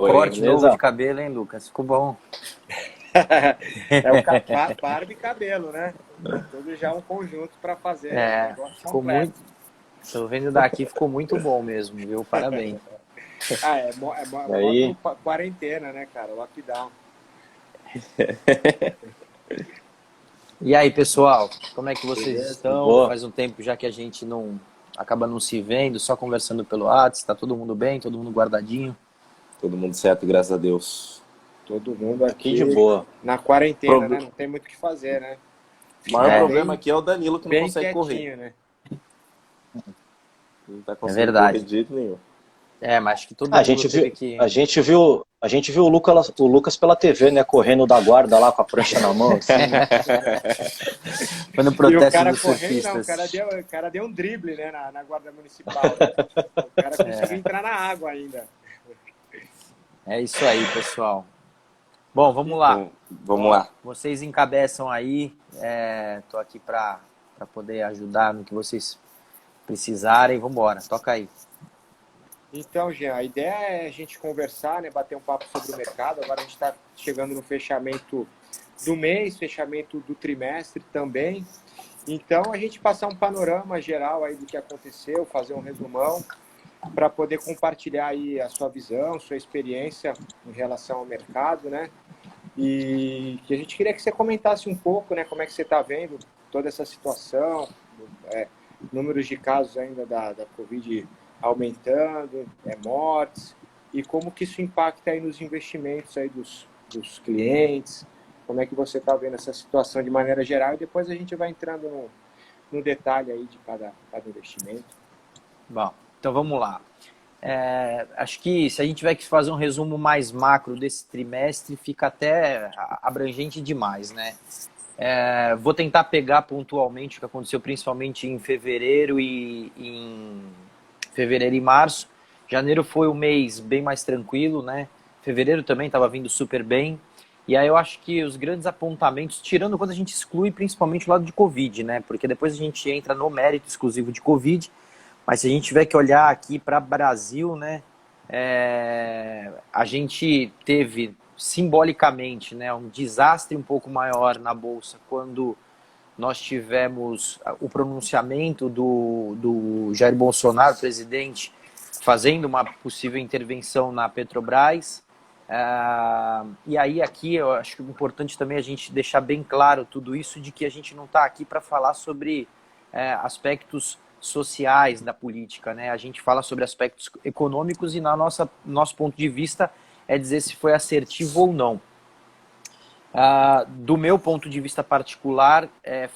Oi, Corte novo beleza? de cabelo, hein, Lucas? Ficou bom. É o barba e cabelo, né? É tudo já um conjunto para fazer o É, negócio ficou muito. completo. Tô vendo daqui, ficou muito bom mesmo, viu? Parabéns. Ah, E modo aí? quarentena, né, cara? Lockdown. E aí, pessoal, como é que vocês Beleza? De estão? boa? Faz um tempo já que a gente não acaba não se vendo, só conversando pelo WhatsApp. Tá todo mundo bem? Todo mundo guardadinho? Todo mundo certo, graças a Deus. Todo mundo Aqui de aqui boa. na quarentena, né? Pro- Não tem muito o que fazer, né? O maior Ficar É, problema bem, aqui é o Danilo que não bem consegue correr. quietinho, né? Não tá é conseguindo correr verdade. de jeito nenhum. Mas acho que todo Ah, A mundo gente teve viu, que. a gente viu o Lucas pela TV, né? Correndo da guarda lá com a prancha na mão, assim. Foi no E o protesto cara dos correndo, não, surfistas. o cara deu um drible, né, na guarda municipal, né? O cara conseguiu entrar na água ainda. É isso aí, pessoal. Bom, vamos lá. Então, vamos lá. Vocês encabeçam aí. Tô aqui para poder ajudar no que vocês precisarem. Vamos embora, toca aí. Então, Jean, a ideia é a gente conversar, né, bater um papo sobre o mercado. Agora a gente está chegando no fechamento do mês, fechamento do trimestre também. Então, a gente passar um panorama geral aí do que aconteceu, fazer um resumão, para poder compartilhar aí a sua visão, sua experiência em relação ao mercado, né? E que a gente queria que você comentasse um pouco, né, como é que você está vendo toda essa situação, números de casos ainda da Covid aumentando, mortes, e como que isso impacta aí nos investimentos aí dos clientes, como é que você está vendo essa situação de maneira geral, e depois a gente vai entrando no detalhe aí de cada investimento. Bom, então vamos lá. Acho que se a gente tiver que fazer um resumo mais macro desse trimestre, fica até abrangente demais, né? Vou tentar pegar pontualmente o que aconteceu principalmente em fevereiro e março. Janeiro foi um mês bem mais tranquilo, né? Fevereiro também estava vindo super bem. E aí eu acho que os grandes apontamentos, tirando quando a gente exclui principalmente o lado de Covid, né? Porque depois a gente entra no mérito exclusivo de Covid. Mas se a gente tiver que olhar aqui para o Brasil, né? A gente teve simbolicamente, né, um desastre um pouco maior na Bolsa quando nós tivemos o pronunciamento do Jair Bolsonaro, presidente, fazendo uma possível intervenção na Petrobras. E aí aqui eu acho que é importante também a gente deixar bem claro tudo isso, de que a gente não está aqui para falar sobre aspectos sociais da política, né? A gente fala sobre aspectos econômicos e nosso ponto de vista é dizer se foi assertivo ou não. Do meu ponto de vista particular,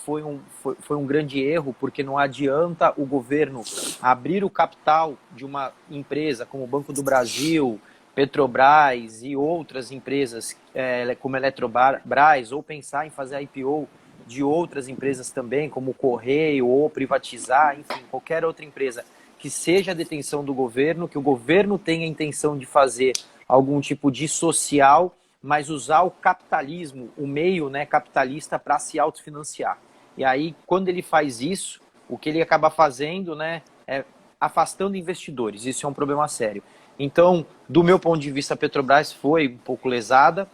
foi um grande erro, porque não adianta o governo abrir o capital de uma empresa como o Banco do Brasil, Petrobras e outras empresas como Eletrobras, ou pensar em fazer IPO de outras empresas também, como o Correio, ou privatizar, enfim, qualquer outra empresa que seja a detenção do governo, que o governo tenha a intenção de fazer algum tipo de social, mas usar o capitalismo, o meio, né, capitalista, para se autofinanciar. E aí, quando ele faz isso, o que ele acaba fazendo, né, é afastando investidores. Isso é um problema sério. Então, do meu ponto de vista, a Petrobras foi um pouco lesada.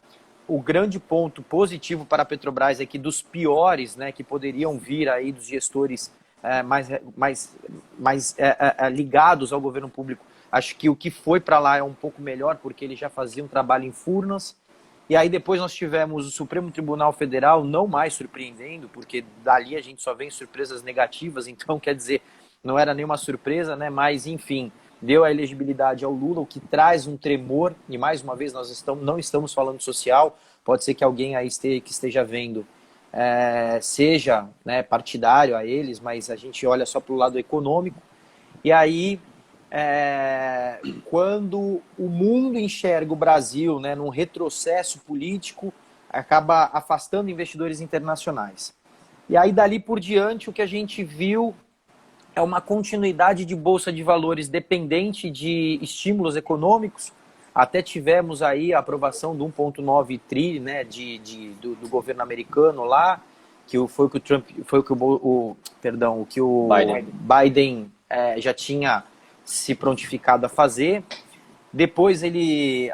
O grande ponto positivo para a Petrobras é que dos piores, né, que poderiam vir aí dos gestores mais ligados ao governo público, acho que o que foi para lá é um pouco melhor, porque ele já fazia um trabalho em Furnas. E aí depois nós tivemos o Supremo Tribunal Federal não mais surpreendendo, porque dali a gente só vê surpresas negativas, então quer dizer, não era nenhuma surpresa, né? Mas enfim, deu a elegibilidade ao Lula, o que traz um tremor, e mais uma vez nós não estamos falando social, pode ser que alguém aí que esteja vendo seja, né, partidário a eles, mas a gente olha só para o lado econômico. E aí, quando o mundo enxerga o Brasil, né, num retrocesso político, acaba afastando investidores internacionais. E aí, dali por diante, o que a gente viu é uma continuidade de bolsa de valores dependente de estímulos econômicos. Até tivemos aí a aprovação do 1,9 tri, né, do governo americano lá, que foi o que o Trump, o que o Biden já tinha se prontificado a fazer. Depois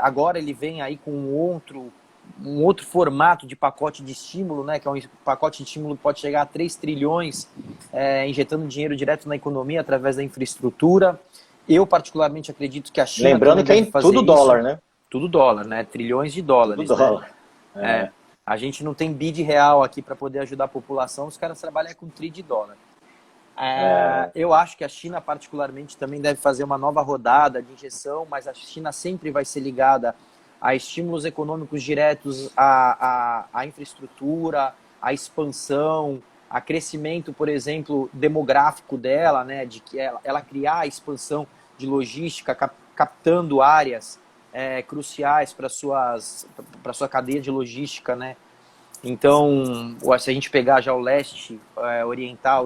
agora ele vem aí com um outro formato de pacote de estímulo, né, que é um pacote de estímulo que pode chegar a 3 trilhões, injetando dinheiro direto na economia através da infraestrutura. Eu particularmente acredito que a China... Lembrando que é tudo dólar, né? Tudo dólar, né? Trilhões de dólares. Tudo dólar. Né? A gente não tem bid real aqui para poder ajudar a população, os caras trabalham com tri de dólar. Eu acho que a China, particularmente, também deve fazer uma nova rodada de injeção, mas a China sempre vai ser ligada a estímulos econômicos diretos à infraestrutura, à expansão, a crescimento, por exemplo, demográfico dela, né, de que ela criar a expansão de logística, captando áreas cruciais para sua cadeia de logística, né? Então, se a gente pegar já o leste oriental,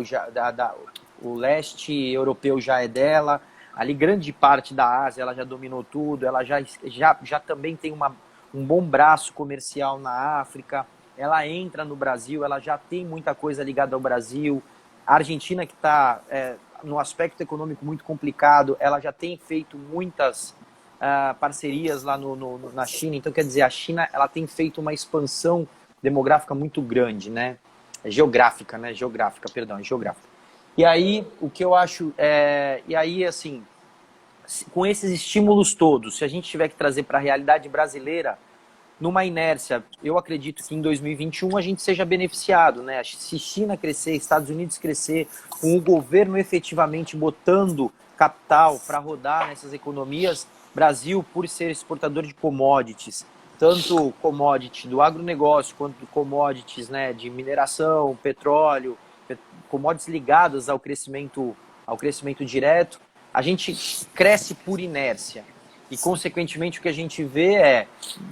o leste europeu já é dela, ali grande parte da Ásia ela já dominou tudo, ela já também tem um bom braço comercial na África, ela entra no Brasil, ela já tem muita coisa ligada ao Brasil. A Argentina, que está no aspecto econômico muito complicado, ela já tem feito muitas parcerias lá na China. Então, quer dizer, a China ela tem feito uma expansão demográfica muito grande, né? Geográfica. E aí, o que eu acho assim, com esses estímulos todos, se a gente tiver que trazer para a realidade brasileira, numa inércia, eu acredito que em 2021 a gente seja beneficiado, né? Se China crescer, Estados Unidos crescer, com o governo efetivamente botando capital para rodar nessas economias, Brasil, por ser exportador de commodities, tanto commodity do agronegócio quanto commodities, né, de mineração, petróleo, commodities ligadas ao crescimento direto, a gente cresce por inércia. E, consequentemente, o que a gente vê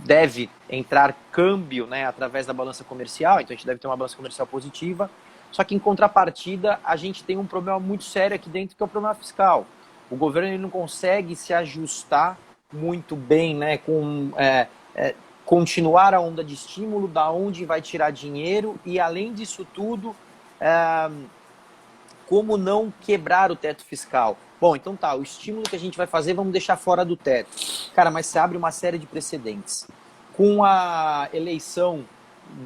deve entrar câmbio, né, através da balança comercial, então a gente deve ter uma balança comercial positiva, só que, em contrapartida, a gente tem um problema muito sério aqui dentro, que é o problema fiscal. O governo ele não consegue se ajustar muito bem, né, com continuar a onda de estímulo, da onde vai tirar dinheiro e, além disso tudo, como não quebrar o teto fiscal. Bom, então tá, o estímulo que a gente vai fazer, vamos deixar fora do teto. Cara, mas se abre uma série de precedentes. Com a eleição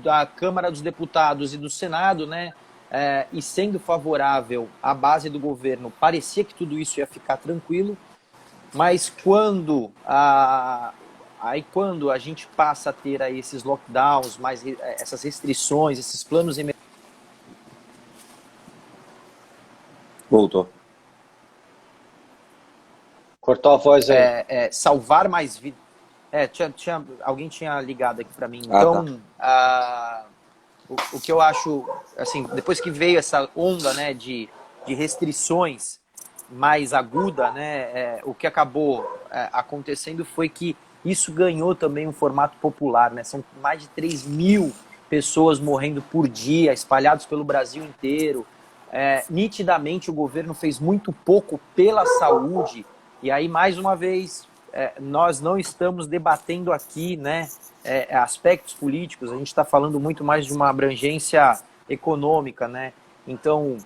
da Câmara dos Deputados e do Senado, né, e sendo favorável à base do governo, parecia que tudo isso ia ficar tranquilo, mas quando a gente passa a ter aí esses lockdowns, essas restrições, esses planos emergenciais... Voltou. Cortou a voz aí. Salvar mais vidas. Alguém tinha ligado aqui para mim. Então, o que eu acho, assim, depois que veio essa onda, né, de restrições mais aguda, né, o que acabou acontecendo foi que isso ganhou também um formato popular, né? São mais de 3 mil pessoas morrendo por dia, espalhados pelo Brasil inteiro. Nitidamente o governo fez muito pouco pela saúde. E aí, mais uma vez, nós não estamos debatendo aqui, né, aspectos políticos, a gente está falando muito mais de uma abrangência econômica, né? Então,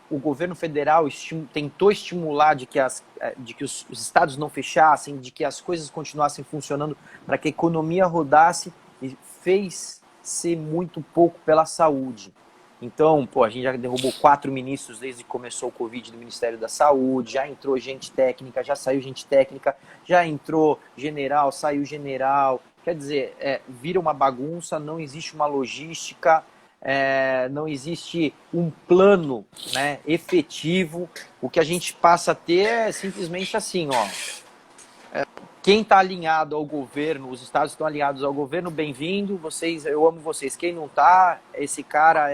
o governo federal tentou estimular de que os estados não fechassem, de que as coisas continuassem funcionando para que a economia rodasse, e fez-se muito pouco pela saúde. Então, a gente já derrubou 4 ministros desde que começou o Covid do Ministério da Saúde, já entrou gente técnica, já saiu gente técnica, já entrou general, saiu general. Quer dizer, vira uma bagunça, não existe uma logística, não existe um plano, né, efetivo. O que a gente passa a ter é simplesmente assim, quem está alinhado ao governo, os estados estão alinhados ao governo, bem-vindo, eu amo vocês. Quem não está, esse cara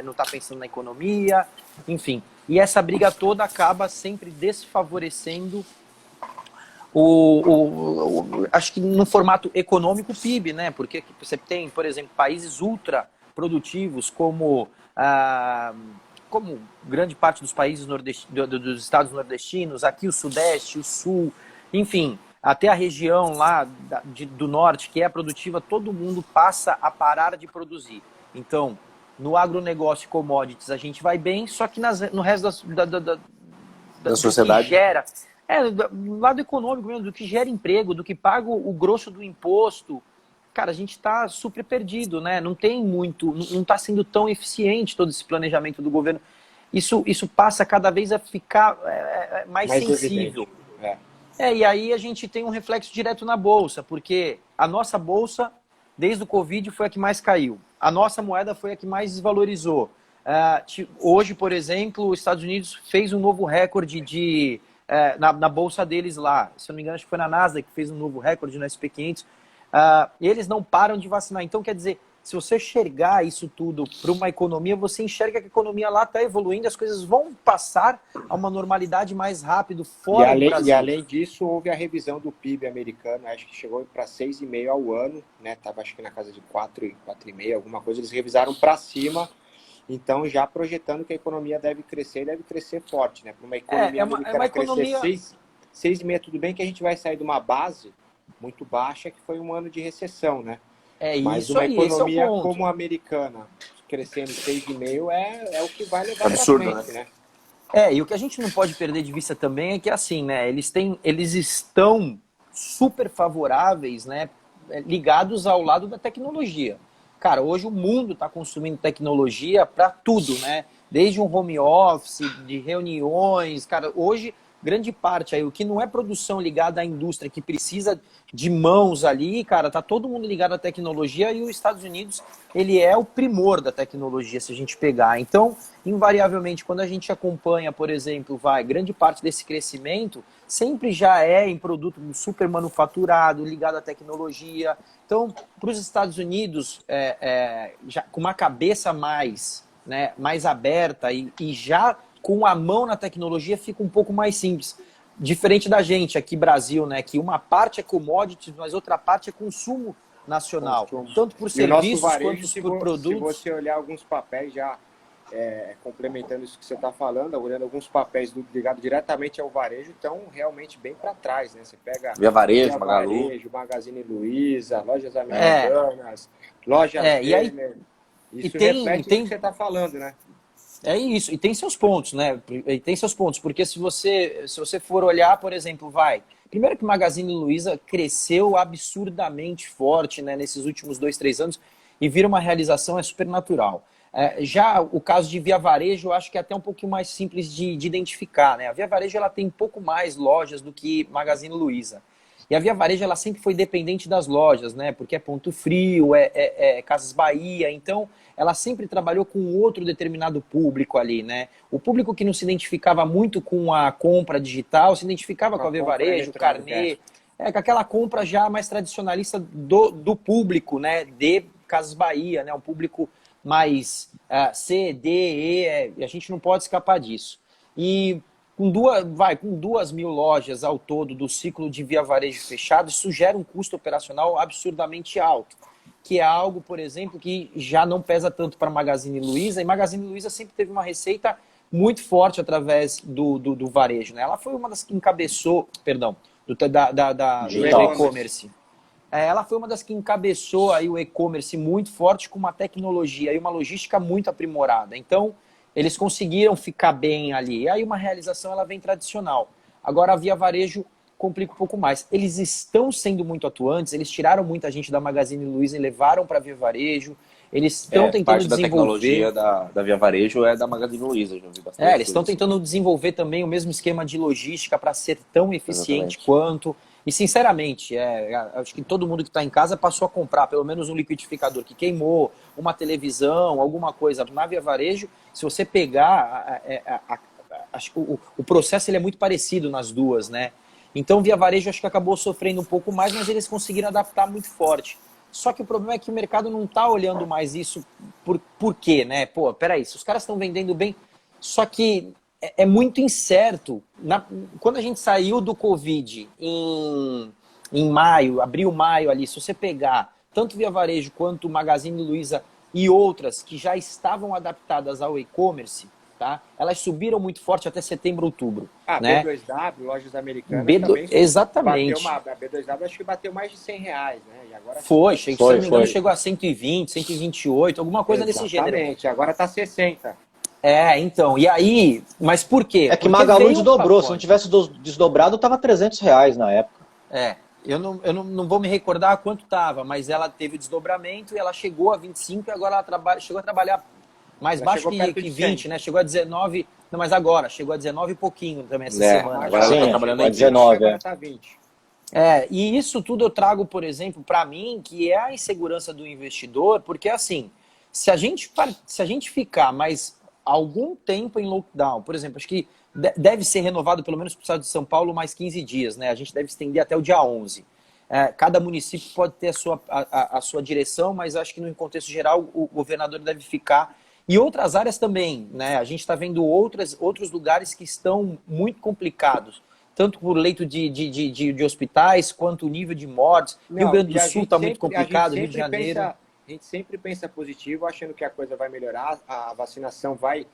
não está pensando na economia, enfim. E essa briga toda acaba sempre desfavorecendo acho que no formato econômico PIB, né? Porque você tem, por exemplo, países ultra produtivos como grande parte dos países dos estados nordestinos, aqui o Sudeste, o Sul, enfim, até a região lá do Norte, que é produtiva, todo mundo passa a parar de produzir. Então, no agronegócio e commodities a gente vai bem, só que no resto da sociedade Do lado econômico mesmo, do que gera emprego, do que paga o grosso do imposto. Cara, a gente está super perdido, né? Não tem muito, não está sendo tão eficiente todo esse planejamento do governo. Isso passa cada vez a ficar mais sensível. E aí a gente tem um reflexo direto na Bolsa, porque a nossa Bolsa, desde o Covid, foi a que mais caiu. A nossa moeda foi a que mais desvalorizou. Hoje, por exemplo, os Estados Unidos fez um novo recorde na Bolsa deles lá. Se eu não me engano, acho que foi na Nasdaq que fez um novo recorde no SP500. Eles não param de vacinar. Então, quer dizer, se você enxergar isso tudo para uma economia, você enxerga que a economia lá está evoluindo, as coisas vão passar a uma normalidade mais rápido fora do Brasil. E além disso, houve a revisão do PIB americano, acho que chegou para 6,5% ao ano, né? Estava acho que na casa de 4,5%, alguma coisa, eles revisaram para cima, então já projetando que a economia deve crescer e deve crescer forte, né? Para uma economia americana crescer 6,5%, tudo bem que a gente vai sair de uma base muito baixa, que foi um ano de recessão, né? Mas uma economia como a americana crescendo 6,5% é o que vai levar para frente, né? E o que a gente não pode perder de vista também é que, assim, né, eles estão super favoráveis, né, ligados ao lado da tecnologia. Cara, hoje o mundo está consumindo tecnologia para tudo, né? Desde um home office, de reuniões, cara, hoje grande parte aí, o que não é produção ligada à indústria, que precisa de mãos ali, cara, tá todo mundo ligado à tecnologia e os Estados Unidos, ele é o primor da tecnologia, se a gente pegar. Então, invariavelmente, quando a gente acompanha, por exemplo, grande parte desse crescimento, sempre já é em produto super manufaturado, ligado à tecnologia. Então, para os Estados Unidos, já com uma cabeça mais aberta e já com a mão na tecnologia fica um pouco mais simples. Diferente da gente aqui Brasil, né, que uma parte é commodities, mas outra parte é consumo nacional. Tanto por serviços quanto por produtos. Se você olhar alguns papéis já complementando isso que você está falando, olhando alguns papéis ligados diretamente ao varejo, estão realmente bem para trás, né? Você pega Via Varejo, Magalu, Magazine Luiza, Lojas Americanas, Lojas Renner. Isso reflete o que você está falando, né? É isso, e tem seus pontos, né? E tem seus pontos, porque se você for olhar, por exemplo, primeiro que Magazine Luiza cresceu absurdamente forte, né, nesses últimos 2, 3 anos e vira uma realização super natural. Já o caso de Via Varejo, eu acho que é até um pouquinho mais simples de identificar, né? A Via Varejo ela tem um pouco mais lojas do que Magazine Luiza. E a Via Varejo ela sempre foi dependente das lojas, né? Porque é Ponto Frio, Casas Bahia, então ela sempre trabalhou com outro determinado público ali, né? O público que não se identificava muito com a compra digital, se identificava com a Via Varejo, o carnê, com aquela compra já mais tradicionalista do público, né? De Casas Bahia, né? Um público mais C, D, E, a gente não pode escapar disso. E com 2.000 lojas ao todo do ciclo de Via Varejo fechado, isso gera um custo operacional absurdamente alto, que é algo, por exemplo, que já não pesa tanto para Magazine Luiza, e Magazine Luiza sempre teve uma receita muito forte através do varejo, né? Ela foi uma das que encabeçou, do e-commerce. Ela foi uma das que encabeçou aí o e-commerce muito forte com uma tecnologia e uma logística muito aprimorada. Então, eles conseguiram ficar bem ali. E aí uma realização ela vem tradicional. Agora a Via Varejo complica um pouco mais. Eles estão sendo muito atuantes, eles tiraram muita gente da Magazine Luiza e levaram para a Via Varejo. Eles estão tentando parte desenvolver... da tecnologia da Via Varejo é da Magazine Luiza, já vi bastante. Eles estão tentando desenvolver também o mesmo esquema de logística para ser tão eficiente quanto... E, sinceramente, acho que todo mundo que está em casa passou a comprar pelo menos um liquidificador que queimou, uma televisão, alguma coisa na Via Varejo. Se você pegar, acho que o processo ele é muito parecido nas duas, né? Então, Via Varejo acho que acabou sofrendo um pouco mais, mas eles conseguiram adaptar muito forte. Só que o problema é que o mercado não está olhando mais isso por quê, né? Pô, peraí, se os caras estão vendendo bem, só que é muito incerto. Quando a gente saiu do Covid em maio, abril, maio ali, se você pegar tanto Via Varejo quanto Magazine Luiza e outras que já estavam adaptadas ao e-commerce, tá? Elas subiram muito forte até setembro, outubro. Né? B2W, Lojas Americanas também. Exatamente. A B2W acho que bateu mais de R$100, né? E agora se não me engano, chegou a 120, 128, alguma coisa desse gênero. Exatamente, agora está 60. Então, e aí, mas por quê? É que Porque Magalu veio um desdobrou, se pacote. não tivesse desdobrado, tava R$ 300 na época. Eu não vou me recordar quanto estava, mas ela teve desdobramento e ela chegou a 25 e agora chegou a trabalhar mais Ela baixo chegou perto de 20, 100. né? Chegou a 19, não, mas agora, chegou a 19 e pouquinho também essa É, semana. agora ela Sim, tá trabalhando é em 19, agora tá 20. E isso tudo eu trago, por exemplo, para mim, que é a insegurança do investidor, porque assim, se a gente ficar mais algum tempo em lockdown, por exemplo, acho que deve ser renovado pelo menos para o estado de São Paulo mais 15 dias, né? A gente deve estender até o dia 11. Cada município pode ter a sua direção, mas acho que no contexto geral o governador deve ficar. E outras áreas também, né? A gente está vendo outros lugares que estão muito complicados, tanto por leito de hospitais, quanto o nível de mortes. Rio Não, Grande do e a Sul gente está muito sempre, complicado, Rio de Janeiro. a gente sempre pensa positivo, achando que a coisa vai melhorar, a vacinação vai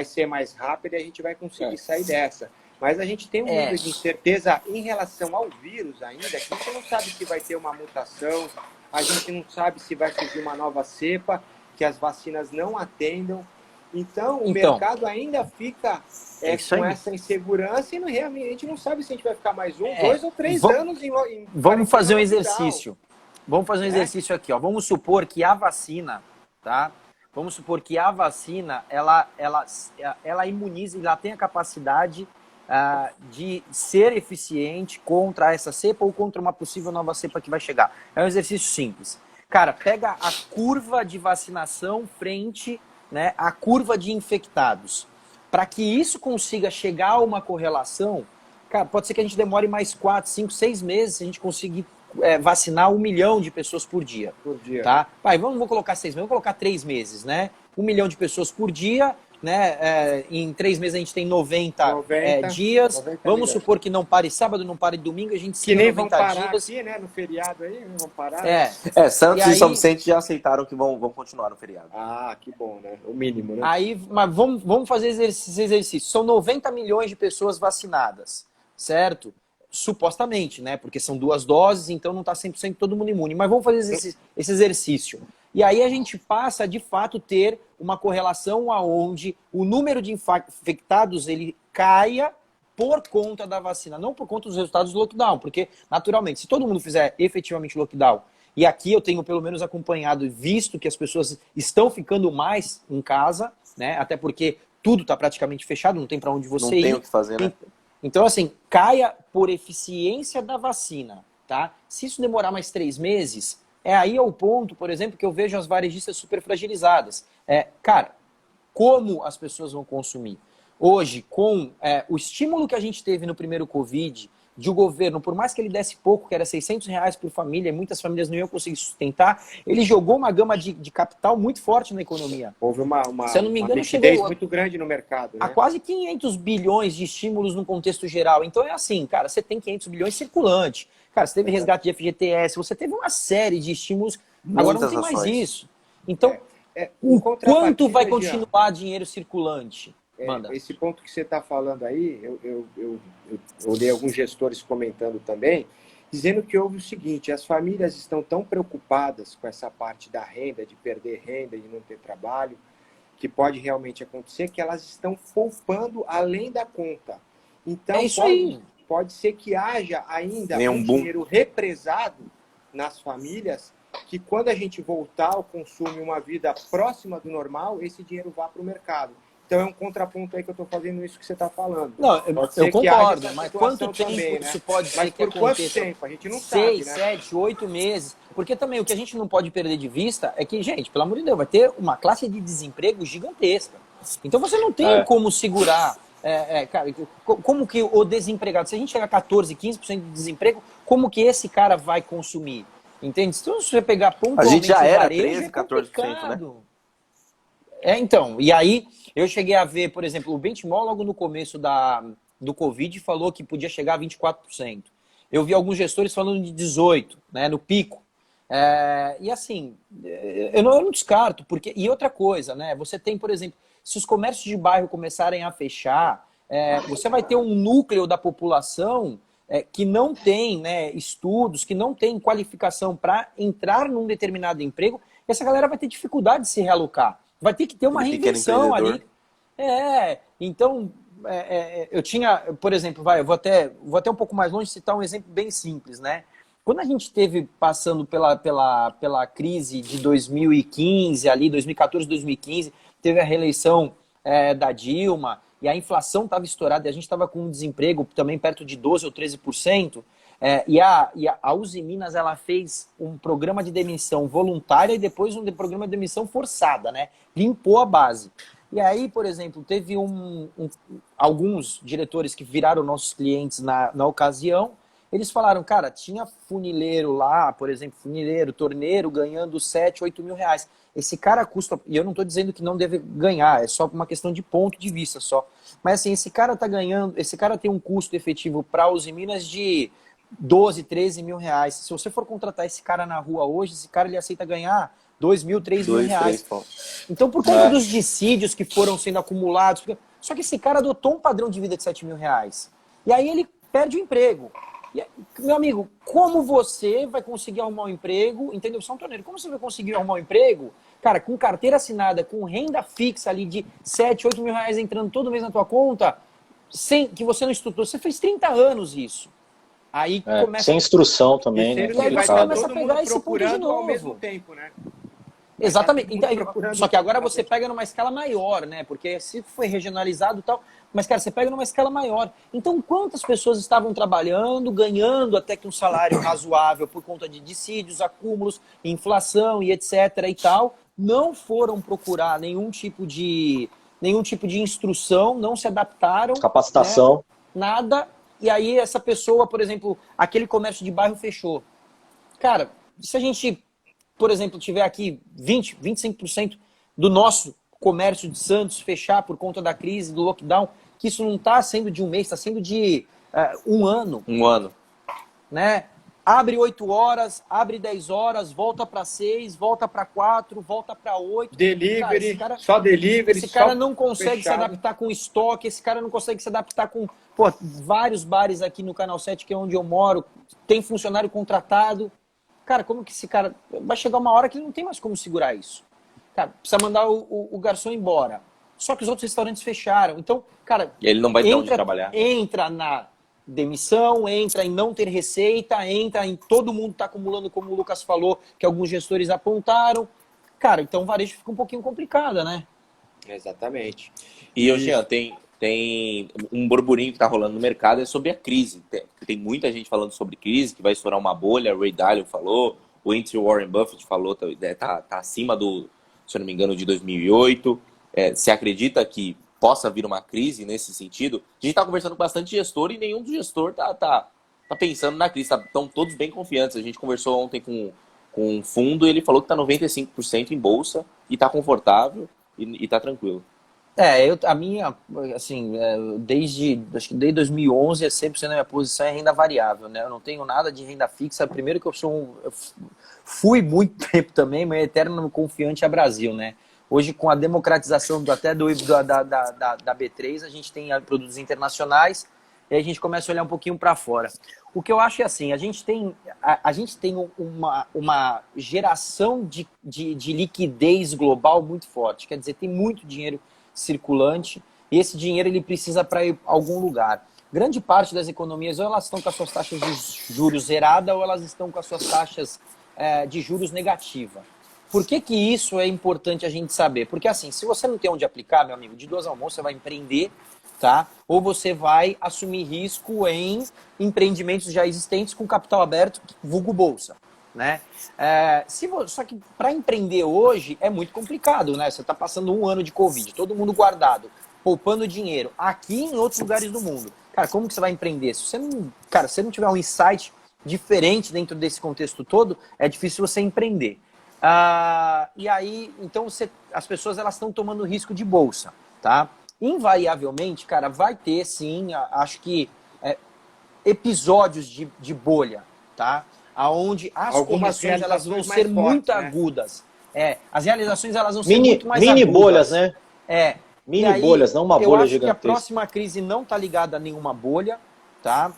ser mais rápida e a gente vai conseguir sair dessa. Mas a gente tem um nível de incerteza em relação ao vírus ainda, que a gente não sabe se vai ter uma mutação, a gente não sabe se vai surgir uma nova cepa, que as vacinas não atendam. Então, o mercado ainda fica com essa insegurança e realmente a gente não sabe se a gente vai ficar mais 2 ou 3 anos em Vamos fazer um lockdown. exercício. Vamos fazer um exercício aqui, ó. Vamos supor que a vacina, tá? Vamos supor que a vacina, ela imuniza, ela tem a capacidade de ser eficiente contra essa cepa ou contra uma possível nova cepa que vai chegar. É um exercício simples. Cara, pega a curva de vacinação frente, né, à curva de infectados. Para que isso consiga chegar a uma correlação, cara, pode ser que a gente demore mais 4, 5, 6 meses se a gente conseguir vacinar 1 milhão de pessoas por dia. Tá? Vamos colocar 6 meses, vamos colocar 3 meses, né? 1 milhão de pessoas por dia, né? Em 3 meses a gente tem 90 dias. 90 vamos supor que não pare sábado, não pare domingo, a gente que nem 90 vão parar dias. aqui, né? No feriado aí, não vão parar. Santos e São Vicente já aceitaram que vão continuar no feriado. Ah, que bom, né? O mínimo, né? Mas vamos fazer esse exercício. São 90 milhões de pessoas vacinadas, certo? Supostamente, né? Porque são 2 doses, então não está 100% todo mundo imune. Mas vamos fazer esse exercício. E aí a gente passa a, de fato, ter uma correlação aonde o número de infectados ele caia por conta da vacina, não por conta dos resultados do lockdown, porque, naturalmente, se todo mundo fizer efetivamente lockdown, e aqui eu tenho pelo menos acompanhado e visto que as pessoas estão ficando mais em casa, né? Até porque tudo está praticamente fechado, não tem para onde você ir. Não tem o que fazer, né? Então, assim, caia por eficiência da vacina, tá? Se isso demorar mais 3 meses, aí é o ponto, por exemplo, que eu vejo as varejistas super fragilizadas. Cara, como as pessoas vão consumir? Hoje, com o estímulo que a gente teve no primeiro Covid, de o governo, por mais que ele desse pouco, que era R$600 por família, e muitas famílias não iam conseguir sustentar, ele jogou uma gama de capital muito forte na economia. Houve uma se eu não me engano, liquidez muito grande no mercado. Né? A quase 500 bilhões de estímulos no contexto geral. Então é assim, cara, você tem 500 bilhões circulante. Cara, você teve resgate de FGTS, você teve uma série de estímulos, agora não tem mais isso. Então, o quanto vai continuar dinheiro circulante? Esse ponto que você está falando aí, eu li alguns gestores comentando também, dizendo que houve o seguinte: as famílias estão tão preocupadas com essa parte da renda, de perder renda e não ter trabalho, que pode realmente acontecer, que elas estão poupando além da conta. Então, pode ser que haja ainda um dinheiro represado nas famílias, que quando a gente voltar ao consumo e uma vida próxima do normal, esse dinheiro vá para o mercado. Então é um contraponto aí que eu estou fazendo isso que você está falando. Não, eu concordo, mas quanto tempo também, isso pode ser que aconteça? Por quanto tempo? A gente não 6, sabe, né? 7, 8 meses. Porque também o que a gente não pode perder de vista é que, gente, pelo amor de Deus, vai ter uma classe de desemprego gigantesca. Então você não tem como segurar. Cara, como que o desempregado, se a gente chegar a 14, 15% de desemprego, como que esse cara vai consumir? Entende? Então, se você pegar pontualmente a gente já era varejo, 13, 14%, né? Então, e aí eu cheguei a ver, por exemplo, o Benchimol logo no começo do Covid falou que podia chegar a 24%. Eu vi alguns gestores falando de 18%, né, no pico. E assim, eu não descarto, porque... E outra coisa, né, você tem, por exemplo, se os comércios de bairro começarem a fechar, você vai ter um núcleo da população que não tem, né, estudos, que não tem qualificação para entrar num determinado emprego, e essa galera vai ter dificuldade de se realocar. Vai ter que ter uma reinvenção ali. Então, eu tinha, por exemplo, eu vou até um pouco mais longe citar um exemplo bem simples, né? Quando a gente esteve passando pela crise de 2015, ali, 2014, 2015, teve a reeleição da Dilma, e a inflação estava estourada, e a gente estava com um desemprego também perto de 12% ou 13%, e a Uzi Minas, ela fez um programa de demissão voluntária e depois um programa de demissão forçada, né? Limpou a base. E aí, por exemplo, teve alguns diretores que viraram nossos clientes na ocasião. Eles falaram, cara, tinha funileiro lá, por exemplo, funileiro, torneiro, ganhando 7, 8 mil reais. Esse cara custa, e eu não estou dizendo que não deve ganhar, é só uma questão de ponto de vista só. Mas assim, esse cara tá ganhando, esse cara tem um custo efetivo para Uzi Minas de 12, 13 mil reais. Se você for contratar esse cara na rua hoje, esse cara ele aceita ganhar 2 mil, 3 mil reais. Então, por conta dos dissídios que foram sendo acumulados, só que esse cara adotou um padrão de vida de 7 mil reais. E aí ele perde o emprego. E, meu amigo, como você vai conseguir arrumar um emprego, entendeu? São torneiro, como você vai conseguir arrumar um emprego, cara, com carteira assinada, com renda fixa ali de 7, 8 mil reais entrando todo mês na tua conta, sem que você não estudou, você fez 30 anos isso. Aí começa... Sem instrução também, né? né? E aí você começa a pegar esse ponto de novo. Ao mesmo tempo, né? Exatamente. Então, só que agora você pega numa escala maior, né? Porque se foi regionalizado e tal, mas, cara, você pega numa escala maior. Então, quantas pessoas estavam trabalhando, ganhando até que um salário razoável por conta de dissídios, acúmulos, inflação e etc. e tal, não foram procurar nenhum tipo de instrução, não se adaptaram. Capacitação. Né? Nada. E aí essa pessoa, por exemplo, aquele comércio de bairro fechou. Cara, se a gente, por exemplo, tiver aqui 20, 25% do nosso comércio de Santos fechar por conta da crise, do lockdown, que isso não está sendo de um mês, está sendo de um ano. Um ano. Né? Abre 8 horas, abre 10 horas, volta para 6, volta para 4, volta para 8. Delivery, só delivery. Esse cara não consegue fechado. se adaptar com estoque, esse cara não consegue se adaptar com... Pô, vários bares aqui no Canal 7, que é onde eu moro, tem funcionário contratado. Cara, como que esse cara... Vai chegar uma hora que ele não tem mais como segurar isso. Cara, precisa mandar o garçom embora. Só que os outros restaurantes fecharam. Então, cara... Ele não vai ter onde trabalhar. Entra na demissão, entra em não ter receita, entra em todo mundo tá acumulando, como o Lucas falou, que alguns gestores apontaram. Cara, então o varejo fica um pouquinho complicado, né? Exatamente. E, Jean, tem um burburinho que tá rolando no mercado, é sobre a crise. Tem muita gente falando sobre crise, que vai estourar uma bolha, o Ray Dalio falou, o Warren Buffett falou, tá acima do, se eu não me engano, de 2008. Você acredita que possa vir uma crise nesse sentido? A gente tá conversando com bastante gestor e nenhum dos gestores tá pensando na crise. Estão todos bem confiantes. A gente conversou ontem com um fundo e ele falou que tá 95% em bolsa e tá confortável e tá tranquilo. A minha, assim, acho que desde 2011 é 100% da minha posição é renda variável, né? Eu não tenho nada de renda fixa. Primeiro que eu fui muito tempo também, mas eterno confiante a Brasil, né? Hoje, com a democratização da B3, a gente tem produtos internacionais e a gente começa a olhar um pouquinho para fora. O que eu acho é assim, a gente tem uma geração de liquidez global muito forte. Quer dizer, tem muito dinheiro circulante e esse dinheiro ele precisa para ir a algum lugar. Grande parte das economias ou elas estão com as suas taxas de juros zerada ou elas estão com as suas taxas de juros negativa. Por que isso é importante a gente saber? Porque assim, se você não tem onde aplicar, meu amigo, de 2 a 1, você vai empreender, tá? Ou você vai assumir risco em empreendimentos já existentes com capital aberto, vulgo bolsa, né? Só que para empreender hoje é muito complicado, né? Você está passando 1 ano de Covid, todo mundo guardado, poupando dinheiro, aqui e em outros lugares do mundo. Cara, como que você vai empreender? Se você não tiver um insight diferente dentro desse contexto todo, é difícil você empreender. E aí, então as pessoas elas estão tomando risco de bolsa, tá? Invariavelmente, cara, vai ter sim, acho que episódios de bolha, tá? Aonde as correções elas vão ser muito agudas. As realizações elas vão ser muito mais agudas. Mini bolhas, né? Mini bolhas, não uma bolha gigantesca. Eu acho que a próxima crise não está ligada a nenhuma bolha, tá?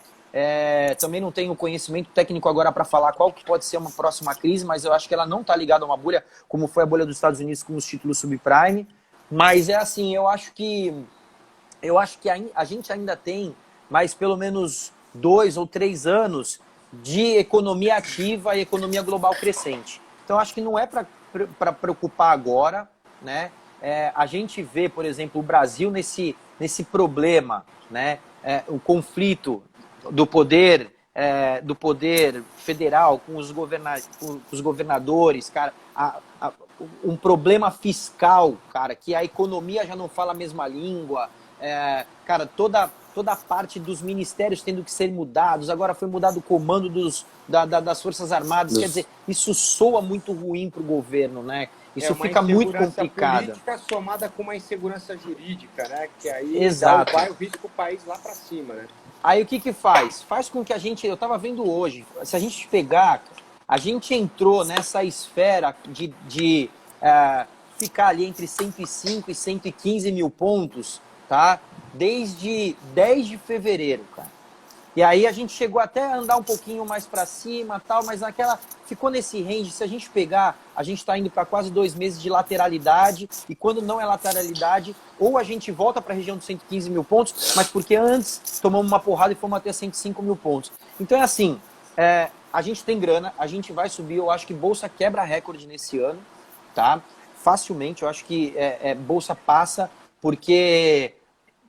Também não tenho conhecimento técnico agora para falar qual que pode ser uma próxima crise, mas eu acho que ela não está ligada a uma bolha, como foi a bolha dos Estados Unidos com os títulos subprime. Mas é assim, eu acho que a gente ainda tem mais pelo menos 2 ou 3 anos de economia ativa e economia global crescente. Então, acho que não é para preocupar agora, né? A gente vê, por exemplo, o Brasil nesse problema, né? O conflito do poder federal com os governadores, cara, um problema fiscal, cara, que a economia já não fala a mesma língua, cara, toda a parte dos ministérios tendo que ser mudados, agora foi mudado o comando das Forças Armadas, quer dizer, isso soa muito ruim para o governo, né? Isso fica muito complicado. Política somada com uma insegurança jurídica, né? Que aí Exato. vai o risco o país lá para cima, né? Aí o que faz? Faz com que eu estava vendo hoje, se a gente pegar, a gente entrou nessa esfera de ficar ali entre 105 e 115 mil pontos, tá? Desde 10 de fevereiro, cara. E aí a gente chegou até a andar um pouquinho mais para cima, tal, mas ficou nesse range. Se a gente pegar, a gente está indo para quase 2 meses de lateralidade, e quando não é lateralidade, ou a gente volta para a região dos 115 mil pontos, mas porque antes tomamos uma porrada e fomos até 105 mil pontos. Então é assim, a gente tem grana, a gente vai subir, eu acho que Bolsa quebra recorde nesse ano, tá? Facilmente, eu acho que Bolsa passa, porque,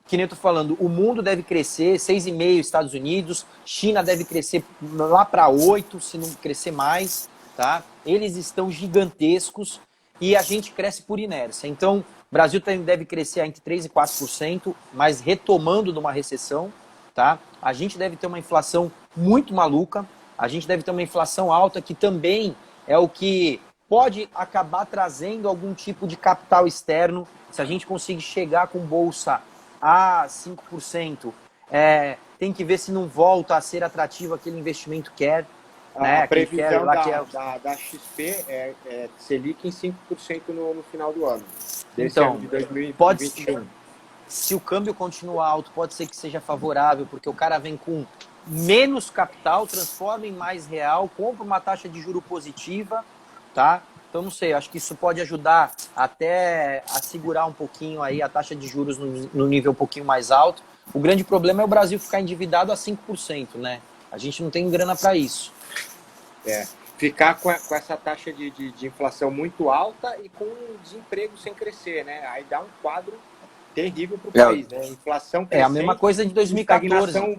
que nem eu tô falando, o mundo deve crescer, 6,5 Estados Unidos, China deve crescer lá para 8, se não crescer mais, tá? Eles estão gigantescos e a gente cresce por inércia. Então, o Brasil deve crescer entre 3% e 4%, mas retomando numa recessão, tá? A gente deve ter uma inflação muito maluca, a gente deve ter uma inflação alta, que também é o que pode acabar trazendo algum tipo de capital externo. Se a gente conseguir chegar com Bolsa a 5%, tem que ver se não volta a ser atrativo aquele investimento quer. A previsão da XP é Selic em 5% no final do ano. Então, ano de 2021. pode ser, se o câmbio continuar alto, pode ser que seja favorável, porque o cara vem com menos capital, transforma em mais real, compra uma taxa de juro positiva, tá? Então, não sei, acho que isso pode ajudar até a segurar um pouquinho aí a taxa de juros no nível um pouquinho mais alto. O grande problema é o Brasil ficar endividado a 5%, né? A gente não tem grana para isso. Ficar com essa taxa de inflação muito alta e com desemprego sem crescer, né? Aí dá um quadro terrível para o país, né? Inflação crescente, a mesma coisa de 2014.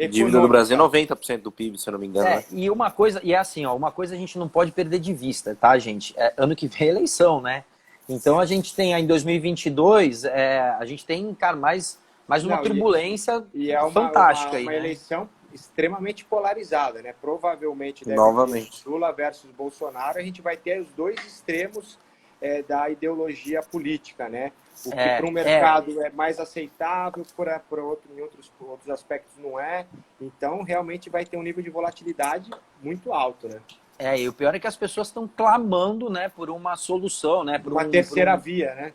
Dívida do Brasil é 90% do PIB, se eu não me engano. Né? E uma coisa, e é assim, ó, uma coisa a gente não pode perder de vista, tá, gente? Ano que vem é eleição, né? Então a gente tem aí em 2022, a gente tem, cara, mais uma turbulência fantástica aí, uma né? eleição extremamente polarizada, né? Provavelmente novamente Lula versus Bolsonaro, a gente vai ter os dois extremos da ideologia política, né? O que para um mercado é mais aceitável, em outros aspectos não é. Então, realmente vai ter um nível de volatilidade muito alto, né? E o pior é que as pessoas estão clamando, né, por uma solução, né? Por uma terceira via, né?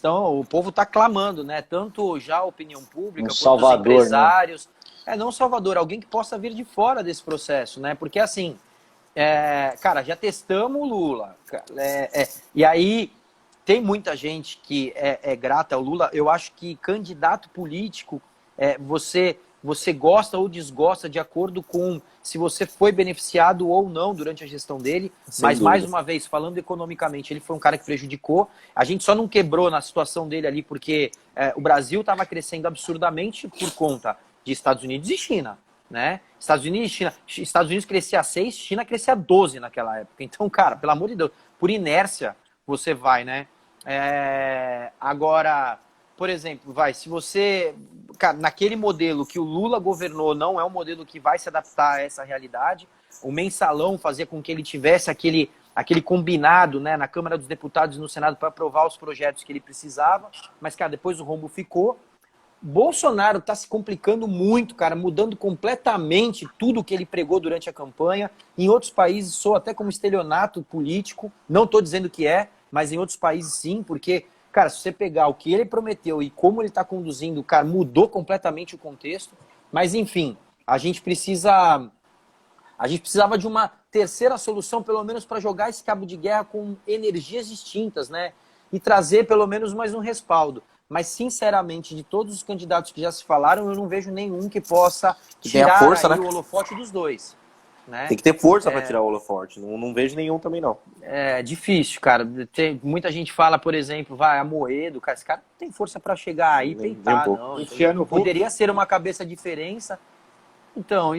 O povo está clamando, né? Tanto já a opinião pública, quanto Salvador, os empresários. Né? Não Salvador, alguém que possa vir de fora desse processo, né? Porque assim, cara, já testamos o Lula. E aí tem muita gente que é grata ao Lula. Eu acho que candidato político, você gosta ou desgosta de acordo com se você foi beneficiado ou não durante a gestão dele. Mas, mais uma vez, falando economicamente, ele foi um cara que prejudicou. A gente só não quebrou na situação dele ali porque o Brasil estava crescendo absurdamente por conta de Estados Unidos e China, né? Estados Unidos crescia 6, China crescia 12 naquela época. Então, cara, pelo amor de Deus, por inércia você vai, né? Agora, por exemplo, se você... Cara, naquele modelo que o Lula governou, não é um modelo que vai se adaptar a essa realidade. O mensalão fazia com que ele tivesse aquele combinado, né, na Câmara dos Deputados e no Senado para aprovar os projetos que ele precisava. Mas, cara, depois o rombo ficou. Bolsonaro está se complicando muito, cara, mudando completamente tudo que ele pregou durante a campanha. Em outros países soa até como estelionato político. Não estou dizendo que mas em outros países sim, porque, cara, se você pegar o que ele prometeu e como ele está conduzindo, cara, mudou completamente o contexto. Mas, enfim, a gente precisava de uma terceira solução, pelo menos para jogar esse cabo de guerra com energias distintas, né? e trazer pelo menos mais um respaldo. Mas, sinceramente, de todos os candidatos que já se falaram, eu não vejo nenhum que possa Que tenha tirar força, aí né? o holofote dos dois. Né? Tem que ter força para tirar o holofote. Não vejo nenhum também, não. É difícil, cara. Muita gente fala, por exemplo, vai, Amoedo, cara, esse cara não tem força para chegar aí e Nem peitar, um pouco. não. Luciano Huck. Poderia ser uma cabeça diferença. Então,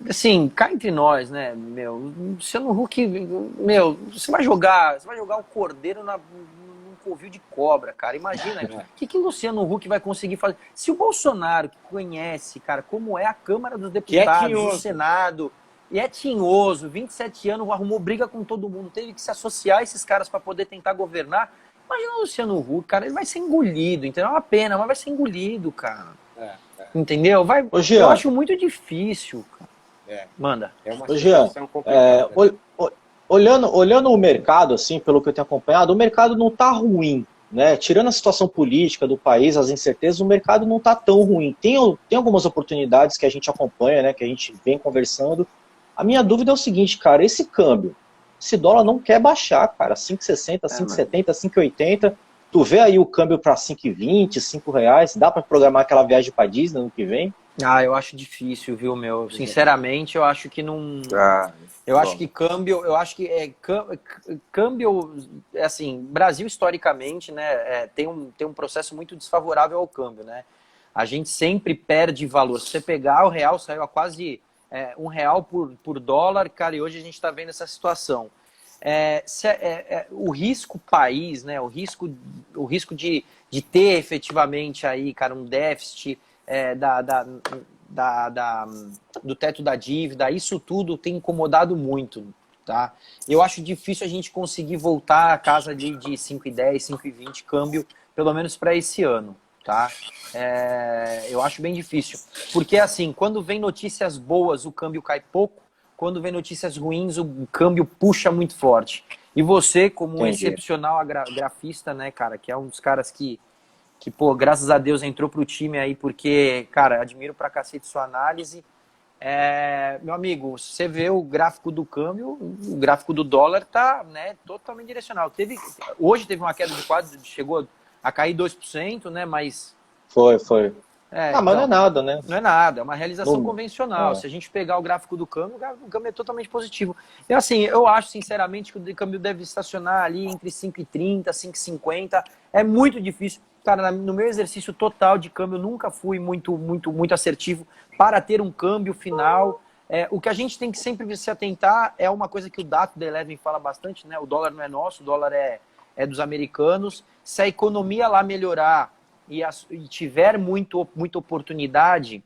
assim, cá entre nós, né, meu, Luciano Huck, meu, você vai jogar o Cordeiro num covil de cobra, cara. Imagina, o que o Luciano Huck vai conseguir fazer? Se o Bolsonaro, que conhece, cara, como é a Câmara dos Deputados, o Senado, e é tinhoso, 27 anos, arrumou briga com todo mundo, teve que se associar a esses caras para poder tentar governar. Imagina o Luciano Huck, cara, ele vai ser engolido, entendeu? É uma pena, mas vai ser engolido, cara. Entendeu? Ô, Jean, eu acho muito difícil, cara. Manda. É uma Ô, Jean, situação complicada. olhando o mercado, assim, pelo que eu tenho acompanhado, o mercado não está ruim, né? Tirando a situação política do país, as incertezas, o mercado não está tão ruim. Tem algumas oportunidades que a gente acompanha, né? Que a gente vem conversando. A minha dúvida é o seguinte, cara, esse câmbio, esse dólar não quer baixar, cara, 5,60, 5,70, 5,80. Tu vê aí o câmbio para 5,20, R$5, dá para programar aquela viagem para Disney no que vem? Ah, eu acho difícil, viu, meu? Sinceramente, eu acho que não... Eu acho que câmbio, câmbio, assim, Brasil historicamente, né, tem um processo muito desfavorável ao câmbio, né? A gente sempre perde valor. Se você pegar, o real saiu a quase R$1 por dólar, cara, e hoje a gente está vendo essa situação. O risco país, né, o risco de ter efetivamente aí, cara, um déficit do teto da dívida, isso tudo tem incomodado muito, tá? Eu acho difícil a gente conseguir voltar à casa de 5,10, 5,20 câmbio, pelo menos para esse ano, tá? Eu acho bem difícil, porque assim, quando vem notícias boas, o câmbio cai pouco. Quando vem notícias ruins, o câmbio puxa muito forte. E você, como um excepcional grafista, né, cara, que é um dos caras que pô, graças a Deus entrou pro time aí, porque, cara, admiro pra cacete sua análise. Meu amigo, você vê o gráfico do câmbio, o gráfico do dólar tá, né, totalmente direcional. Hoje teve uma queda de quase, chegou a cair 2%, né, mas... Foi. Mas não é nada, né? Não é nada, é uma realização convencional. Se a gente pegar o gráfico do câmbio, o câmbio é totalmente positivo. E assim, eu acho sinceramente que o câmbio deve estacionar ali entre 5,30, 5,50. É muito difícil. Cara, no meu exercício total de câmbio, eu nunca fui muito assertivo para ter um câmbio final. O que a gente tem que sempre se atentar é uma coisa que o Dato da Eleven fala bastante, né? O dólar não é nosso, o dólar é dos americanos. Se a economia lá melhorar e tiver muita oportunidade,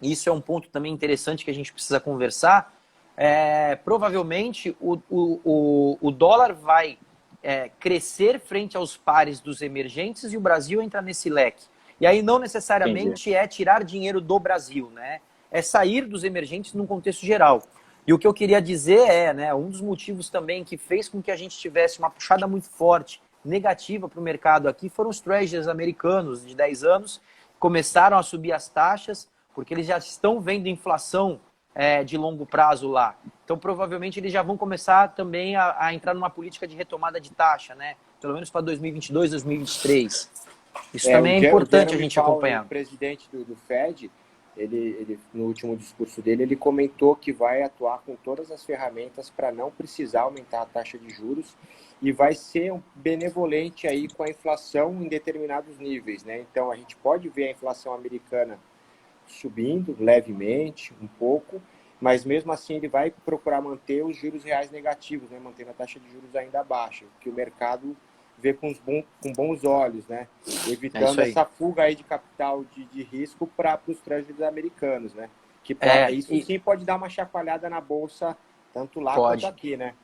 isso é um ponto também interessante que a gente precisa conversar, provavelmente o dólar vai crescer frente aos pares dos emergentes e o Brasil entra nesse leque. E aí não necessariamente é tirar dinheiro do Brasil, né? É sair dos emergentes num contexto geral. E o que eu queria dizer né, um dos motivos também que fez com que a gente tivesse uma puxada muito forte negativa para o mercado aqui foram os treasuries americanos de 10 anos, começaram a subir as taxas, porque eles já estão vendo inflação de longo prazo lá. Então, provavelmente, eles já vão começar também a entrar numa política de retomada de taxa, né? Pelo menos para 2022, 2023. Isso também é importante a gente acompanhar. O presidente do Fed, ele, no último discurso dele, ele comentou que vai atuar com todas as ferramentas para não precisar aumentar a taxa de juros e vai ser benevolente aí com a inflação em determinados níveis, né? Então, a gente pode ver a inflação americana subindo levemente, um pouco, mas mesmo assim ele vai procurar manter os juros reais negativos, né? Mantendo a taxa de juros ainda baixa, que o mercado vê com bons olhos, né? Evitando essa fuga aí de capital de risco para os treasuries americanos, né? Que isso sim pode dar uma chacoalhada na bolsa, tanto lá quanto aqui, né?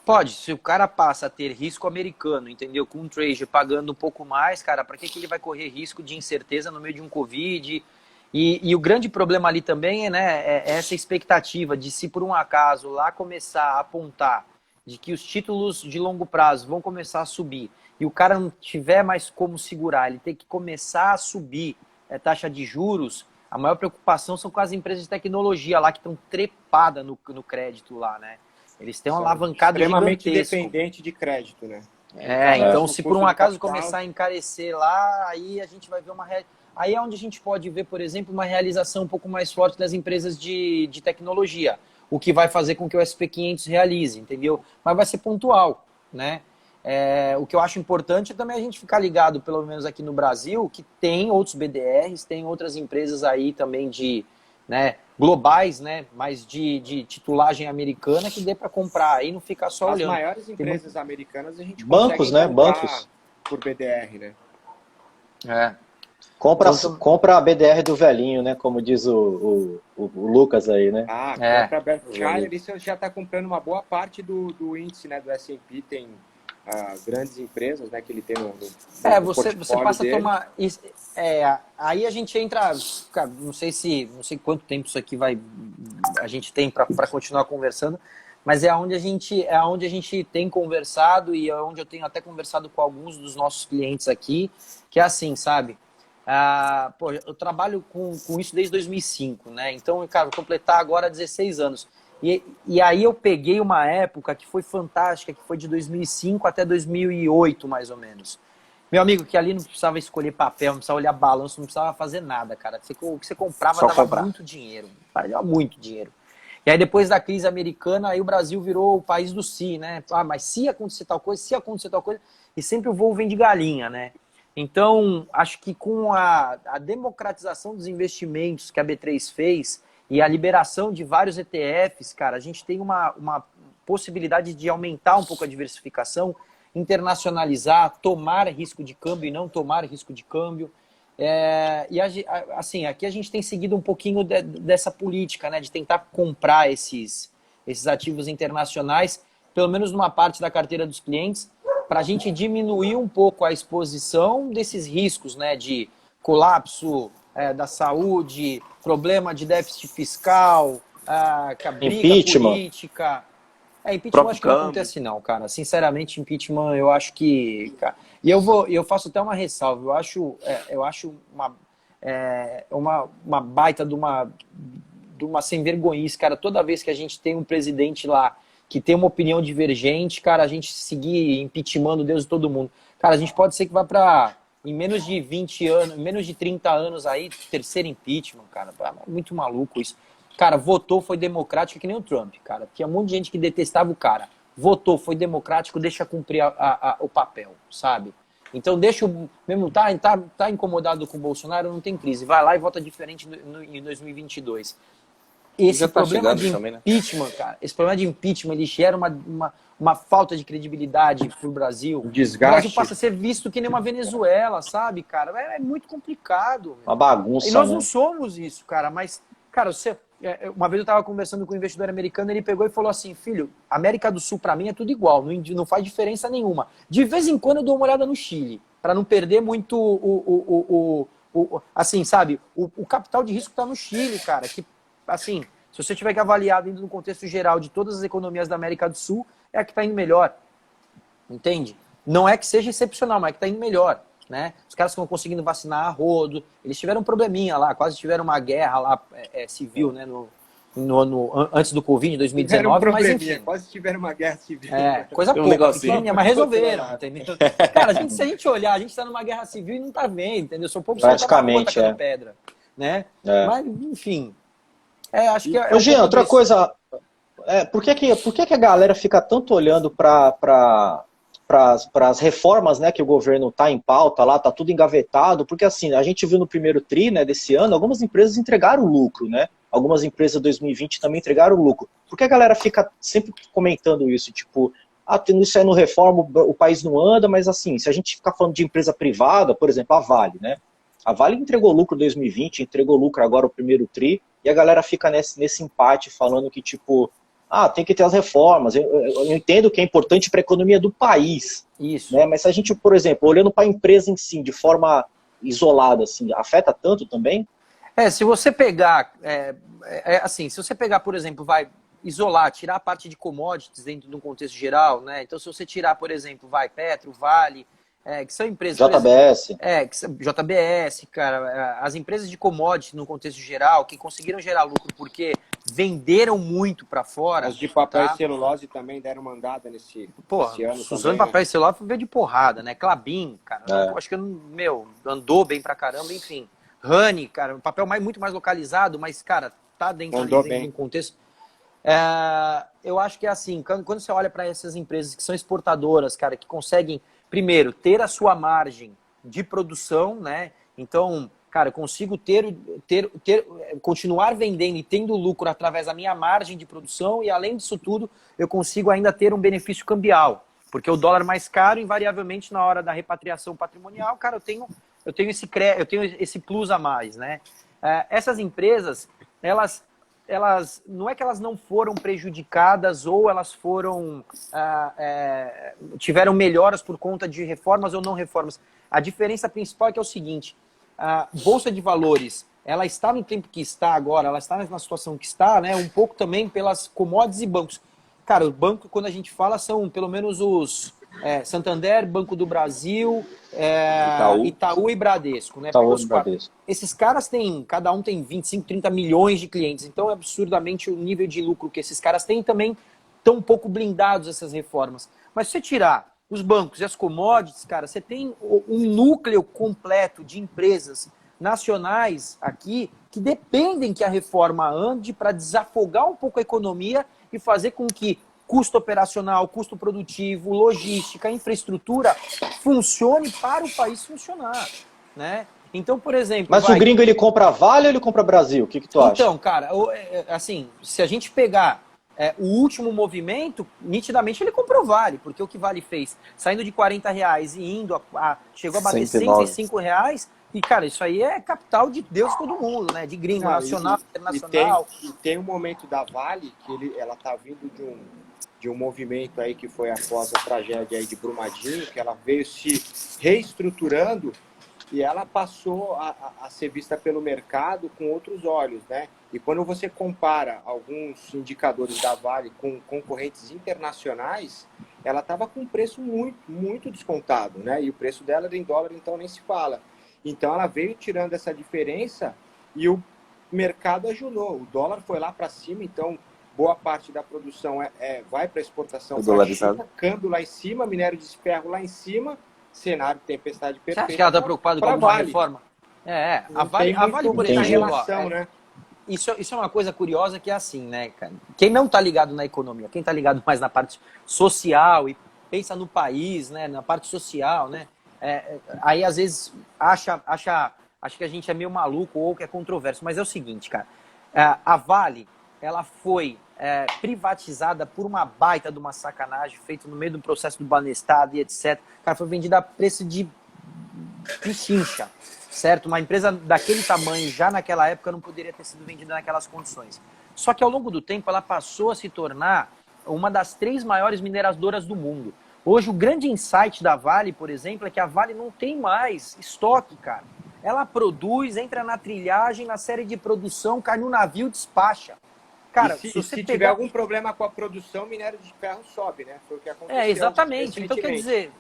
Pode, se o cara passa a ter risco americano, entendeu? Com um trade pagando um pouco mais, cara, para que ele vai correr risco de incerteza no meio de um Covid? E o grande problema ali também é essa expectativa de se por um acaso lá começar a apontar de que os títulos de longo prazo vão começar a subir e o cara não tiver mais como segurar, ele tem que começar a subir a taxa de juros, a maior preocupação são com as empresas de tecnologia lá que estão trepadas no crédito lá, né? Eles têm uma alavancada extremamente gigantesca. dependente de crédito, né? Então se por um acaso capital, começar a encarecer lá, aí a gente vai ver aí é onde a gente pode ver, por exemplo, uma realização um pouco mais forte das empresas de tecnologia, o que vai fazer com que o SP500 realize, entendeu? Mas vai ser pontual, né? O que eu acho importante é também a gente ficar ligado, pelo menos aqui no Brasil, que tem outros BDRs, tem outras empresas aí também globais, né, mas de titulagem americana que dê para comprar aí, não ficar só olhando. As maiores empresas americanas a gente bancos, consegue né? Bancos por BDR, né? Compra a BDR do velhinho, né? Como diz o Lucas aí, né? Compra a Berkshire, isso já está comprando uma boa parte do índice, né, do S&P, tem grandes empresas, né, que ele tem no você passa dele. a tomar... aí a gente entra... Cara, não sei quanto tempo isso aqui a gente tem para continuar conversando, mas é onde a gente tem conversado e é onde eu tenho até conversado com alguns dos nossos clientes aqui, que é assim, sabe? Eu trabalho com isso desde 2005, né? Então, cara, vou completar agora 16 anos. E aí eu peguei uma época que foi fantástica, que foi de 2005 até 2008, mais ou menos. Meu amigo, que ali não precisava escolher papel, não precisava olhar balanço, não precisava fazer nada, cara. O que você comprava dava muito dinheiro. Dava muito dinheiro. E aí depois da crise americana, aí o Brasil virou o país do se, né? Mas se acontecer tal coisa, e sempre o voo vem de galinha, né? Então, acho que com a democratização dos investimentos que a B3 fez e a liberação de vários ETFs, cara, a gente tem uma possibilidade de aumentar um pouco a diversificação, internacionalizar, tomar risco de câmbio e não tomar risco de câmbio. Assim, aqui a gente tem seguido um pouquinho dessa política, né, de tentar comprar esses ativos internacionais, pelo menos numa parte da carteira dos clientes, para a gente diminuir um pouco a exposição desses riscos, né, de colapso da saúde, problema de déficit fiscal, briga impeachment. política. Impeachment eu acho que não acontece não, cara. Sinceramente, impeachment eu acho que... Cara, e eu faço até uma ressalva. Eu acho uma baita de uma sem vergonhice, cara. Toda vez que a gente tem um presidente lá que tem uma opinião divergente, cara, a gente seguir impeachmentando Deus e todo mundo. Cara, a gente pode ser que vá para... Em menos de 20 anos, menos de 30 anos aí, terceiro impeachment, cara. Muito maluco isso. Cara, votou, foi democrático, que nem o Trump, cara. Tinha um monte de gente que detestava o cara. Votou, foi democrático, deixa cumprir o papel, sabe? Então deixa o... Mesmo tá incomodado com o Bolsonaro, não tem crise. Vai lá e vota diferente em 2022. Esse problema de impeachment, né? Cara, esse problema de impeachment, ele gera uma falta de credibilidade pro Brasil. Desgaste. O Brasil passa a ser visto que nem uma Venezuela, sabe, cara? É muito complicado. Uma bagunça. E nós não somos isso, cara. Mas, cara, uma vez eu estava conversando com um investidor americano, ele pegou e falou assim, filho, América do Sul para mim é tudo igual, não faz diferença nenhuma. De vez em quando eu dou uma olhada no Chile, para não perder muito assim, sabe, o capital de risco está no Chile, cara, que, assim, se você tiver que avaliar dentro do contexto geral de todas as economias da América do Sul, é a que está indo melhor, entende? Não é que seja excepcional, mas é que está indo melhor, né? Os caras estão conseguindo vacinar a rodo, eles tiveram um probleminha lá, quase tiveram uma guerra lá civil, né, antes do Covid, em 2019, mas enfim. Quase tiveram uma guerra civil. Coisa pouca, pequenininha, mas resolveram, entendeu? Cara, se a gente olhar, a gente está numa guerra civil e não está vendo, entendeu? São poucos praticamente, que pedra, né? Mas, enfim, acho que Ô, Jean, outra coisa, por que a galera fica tanto olhando para as reformas, né, que o governo está em pauta lá, está tudo engavetado? Porque assim, a gente viu no primeiro TRI, né, desse ano, algumas empresas entregaram lucro, né? Algumas empresas 2020 também entregaram lucro. Por que a galera fica sempre comentando isso? Tipo, isso é no reforma, o país não anda, mas assim, se a gente ficar falando de empresa privada, por exemplo, a Vale, né? A Vale entregou lucro em 2020, entregou lucro agora o primeiro TRI, e a galera fica nesse empate falando que, tipo, tem que ter as reformas. Eu entendo que é importante para a economia do país. Isso. Né? Mas se a gente, por exemplo, olhando para a empresa em si, de forma isolada, assim, afeta tanto também? Se você pegar, assim, se você pegar, por exemplo, isolar, tirar a parte de commodities dentro de um contexto geral, né? Então, se você tirar, por exemplo, Petro, Vale, que são empresas... JBS. JBS, cara, as empresas de commodities no contexto geral, que conseguiram gerar lucro porque venderam muito para fora. Os de papel tá? e celulose também deram mandada nesse ano. Suzano também, Papel e Celulose foi ver de porrada, né? Clabin, cara, eu acho que, andou bem pra caramba, enfim. Honey, cara, um papel muito mais localizado, mas, cara, tá dentro de um contexto. Eu acho que é assim, quando você olha para essas empresas que são exportadoras, cara, que conseguem, primeiro, ter a sua margem de produção, né? Então, cara, eu consigo continuar vendendo e tendo lucro através da minha margem de produção e, além disso tudo, eu consigo ainda ter um benefício cambial. Porque o dólar mais caro, invariavelmente, na hora da repatriação patrimonial, cara, eu tenho esse plus a mais, né? Essas empresas, elas não é que elas não foram prejudicadas ou elas tiveram melhoras por conta de reformas ou não reformas. A diferença principal é que é o seguinte: a Bolsa de Valores, ela está no tempo que está agora, ela está na situação que está, né? Um pouco também pelas commodities e bancos. Cara, o banco, quando a gente fala, são pelo menos os Santander, Banco do Brasil, Itaú e Bradesco, né? Itaú e Bradesco. Esses caras cada um tem 25, 30 milhões de clientes, então é absurdamente o nível de lucro que esses caras têm, também estão um pouco blindados essas reformas. Mas se você tirar os bancos e as commodities, cara, você tem um núcleo completo de empresas nacionais aqui que dependem que a reforma ande para desafogar um pouco a economia e fazer com que custo operacional, custo produtivo, logística, infraestrutura funcione para o país funcionar, né? Então, por exemplo... Mas o gringo, ele compra Vale ou ele compra Brasil? O que tu acha? Então, cara, assim, se a gente pegar o último movimento, nitidamente ele comprou Vale, porque o que Vale fez, saindo de R$40 e indo chegou a bater R$105, e, cara, isso aí é capital de Deus todo mundo, né? De gringo, nacional, internacional. E tem um momento da Vale que ela tá vindo de um movimento aí que foi após a tragédia aí de Brumadinho, que ela veio se reestruturando e ela passou a ser vista pelo mercado com outros olhos, né? E quando você compara alguns indicadores da Vale com concorrentes internacionais, ela estava com um preço muito, muito descontado, né? E o preço dela era em dólar, então nem se fala. Então ela veio tirando essa diferença e o mercado ajudou. O dólar foi lá para cima, então boa parte da produção vai para exportação para a China, câmbio lá em cima, minério de ferro lá em cima, cenário tempestade perfeita. Você acha que ela está preocupada com alguma reforma? A Vale, por exemplo, né? Isso é uma coisa curiosa que é assim, né, cara? Quem não está ligado na economia, quem está ligado mais na parte social e pensa no país, né, na parte social, né? Aí às vezes acha que a gente é meio maluco ou que é controverso, mas é o seguinte, cara. A Vale, ela foi privatizada por uma baita de uma sacanagem, feita no meio do processo do Banestado e etc. Cara, foi vendida a preço de pichincha, certo? Uma empresa daquele tamanho, já naquela época, não poderia ter sido vendida naquelas condições. Só que ao longo do tempo, ela passou a se tornar uma das 3 maiores mineradoras do mundo. Hoje, o grande insight da Vale, por exemplo, é que a Vale não tem mais estoque, cara. Ela produz, entra na trilhagem, na série de produção, cai no navio, despacha. Cara, se tiver algum problema com a produção, o minério de ferro sobe, né? Foi o que aconteceu. Exatamente. Então, quer dizer...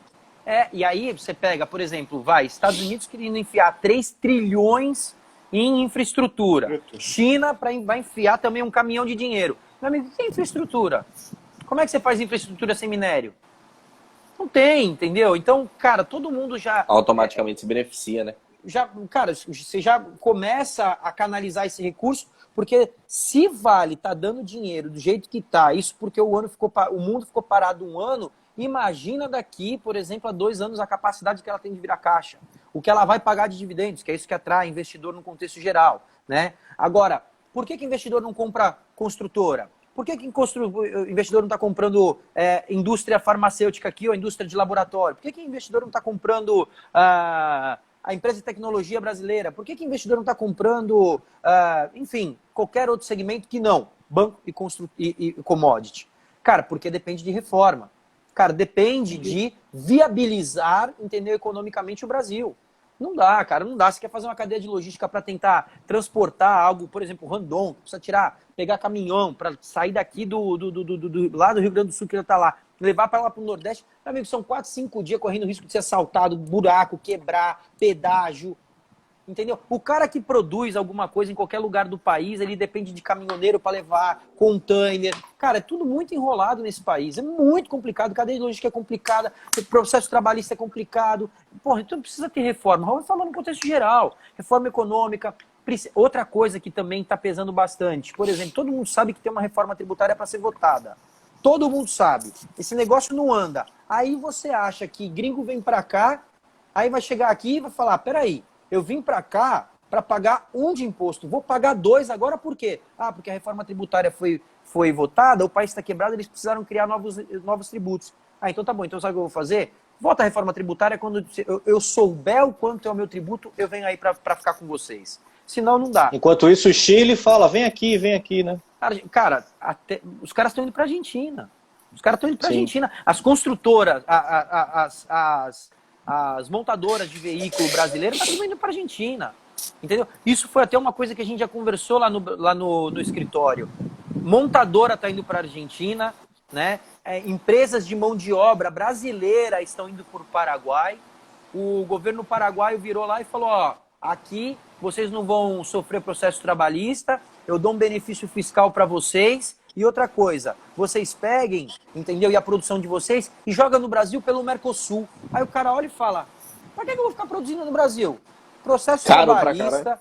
e aí você pega, por exemplo, Estados Unidos querendo enfiar 3 trilhões em infraestrutura. China vai enfiar também um caminhão de dinheiro. Meu amigo, o que é infraestrutura? Como é que você faz infraestrutura sem minério? Não tem, entendeu? Então, cara, todo mundo já... Automaticamente se beneficia, né? Cara, você já começa a canalizar esse recurso, porque se Vale tá dando dinheiro do jeito que tá, isso porque o mundo ficou parado um ano, imagina daqui, por exemplo, a 2 anos a capacidade que ela tem de virar caixa. O que ela vai pagar de dividendos, que é isso que atrai investidor no contexto geral, né? Agora, por que investidor não compra construtora? Por que investidor não está comprando indústria farmacêutica aqui ou indústria de laboratório? Por que investidor não está comprando a empresa de tecnologia brasileira? Por que investidor não está comprando, enfim, qualquer outro segmento que não? Banco e commodity. Cara, porque depende de reforma. Cara, depende de viabilizar, entendeu, economicamente o Brasil. Não dá, cara, não dá. Você quer fazer uma cadeia de logística para tentar transportar algo, por exemplo, randon, precisa pegar caminhão para sair daqui lá do Rio Grande do Sul, que já está lá, levar para lá para o Nordeste. Meu amigo, são 4, 5 dias correndo risco de ser assaltado, buraco, quebrar, pedágio. entendeu? O cara que produz alguma coisa em qualquer lugar do país, ele depende de caminhoneiro para levar, container. Cara, é tudo muito enrolado nesse país. É muito complicado. Cadeia de logística é complicada, o processo trabalhista é complicado. Porra, então precisa ter reforma. Vamos falar no contexto geral. Reforma econômica. Outra coisa que também está pesando bastante. Por exemplo, todo mundo sabe que tem uma reforma tributária para ser votada. Todo mundo sabe. Esse negócio não anda. Aí você acha que gringo vem para cá, aí vai chegar aqui e vai falar, peraí, eu vim para cá para pagar 1 de imposto, vou pagar 2 agora por quê? Ah, porque a reforma tributária foi votada, o país está quebrado, eles precisaram criar novos tributos. Ah, então tá bom, então sabe o que eu vou fazer? Vota a reforma tributária, quando eu souber o quanto é o meu tributo, eu venho aí para ficar com vocês. Senão não dá. Enquanto isso, o Chile fala, vem aqui, né? Cara, os caras estão indo para a Argentina. Os caras estão indo para a Argentina. As construtoras, as montadoras de veículo brasileiro estão indo para a Argentina. Entendeu? Isso foi até uma coisa que a gente já conversou lá no escritório. Montadora está indo para a Argentina, né? Empresas de mão de obra brasileira estão indo para o Paraguai. O governo paraguaio virou lá e falou, ó, aqui vocês não vão sofrer processo trabalhista, eu dou um benefício fiscal para vocês. E outra coisa, vocês peguem, entendeu? E a produção de vocês e joga no Brasil pelo Mercosul. Aí o cara olha e fala, pra que eu vou ficar produzindo no Brasil? Processo trabalhista,